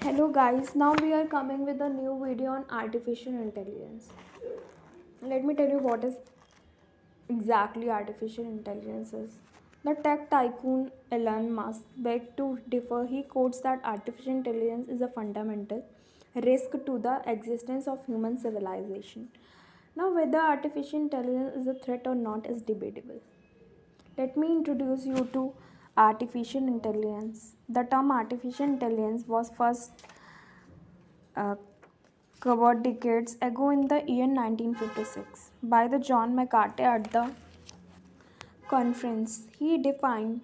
Hello guys, now we are coming with a new video on artificial intelligence. Let me tell you what is exactly artificial intelligence is. The tech tycoon Elon Musk begged to differ. He quotes that artificial intelligence is a fundamental risk to the existence of human civilization. Now, whether artificial intelligence is a threat or not is debatable. Let me introduce you to artificial intelligence. The term artificial intelligence was first uh, covered decades ago in the year 1956 by the John McCarthy at the conference. He defined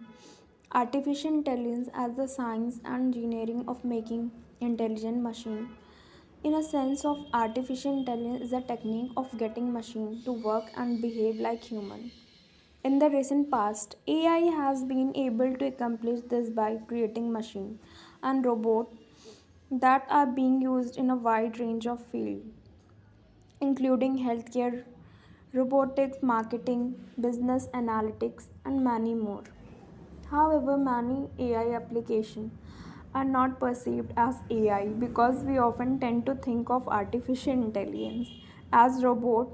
artificial intelligence as the science and engineering of making intelligent machine. In a sense of artificial intelligence is a technique of getting machine to work and behave like human. In the recent past, AI has been able to accomplish this by creating machine and robots that are being used in a wide range of fields, including healthcare, robotics, marketing, business analytics, and many more. However, many AI applications are not perceived as AI because we often tend to think of artificial intelligence as robot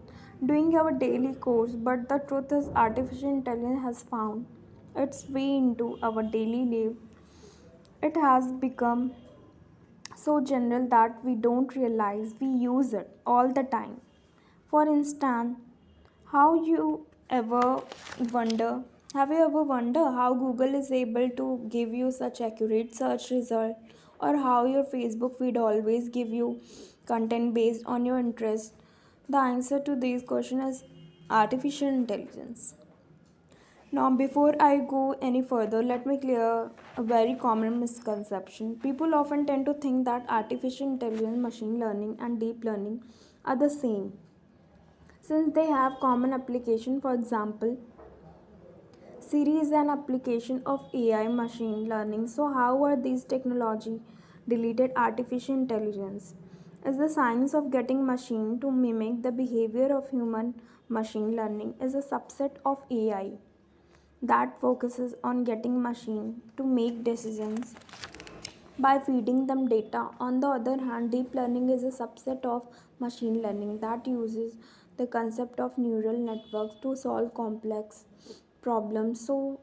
doing our daily course, but the truth is artificial intelligence has found its way into our daily life. It has become so general that we don't realize we use it all the time. For instance, how you ever wonder have you ever wondered how Google is able to give you such accurate search result, or how your Facebook feed always give you content based on your interest? The answer to these questions is artificial intelligence. Now, before I go any further, let me clear a very common misconception. People often tend to think that artificial intelligence, machine learning, and deep learning are the same since they have common application. For example, Siri is an application of AI machine learning. So how are these technology deleted? Artificial intelligence is the science of getting machine to mimic the behavior of human. Machine learning is a subset of AI that focuses on getting machine to make decisions by feeding them data. On the other hand, deep learning is a subset of machine learning that uses the concept of neural networks to solve complex problems. So,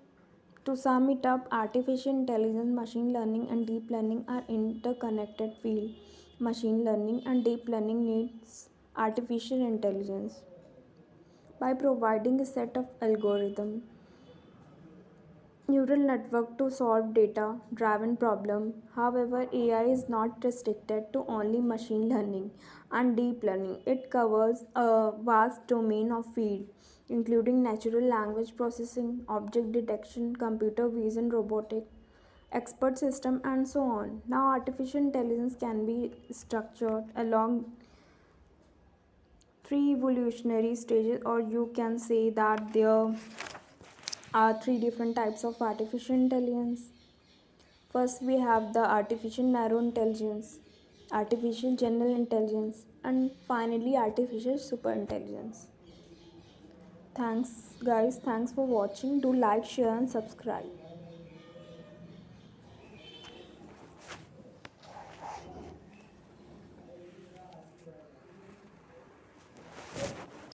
to sum it up, artificial intelligence, machine learning, and deep learning are interconnected field. Machine learning and deep learning needs artificial intelligence by providing a set of algorithms neural network to solve data driven problem. However, AI is not restricted to only machine learning and deep learning. It covers a vast domain of field including natural language processing, object detection, computer vision, robotic, expert system, and so on. Now artificial intelligence can be structured along three evolutionary stages, or you can say that there are three different types of artificial intelligence. First, we have the artificial narrow intelligence, artificial general intelligence, and finally, artificial super intelligence. Thanks, guys. Thanks for watching. Do like, share, and subscribe.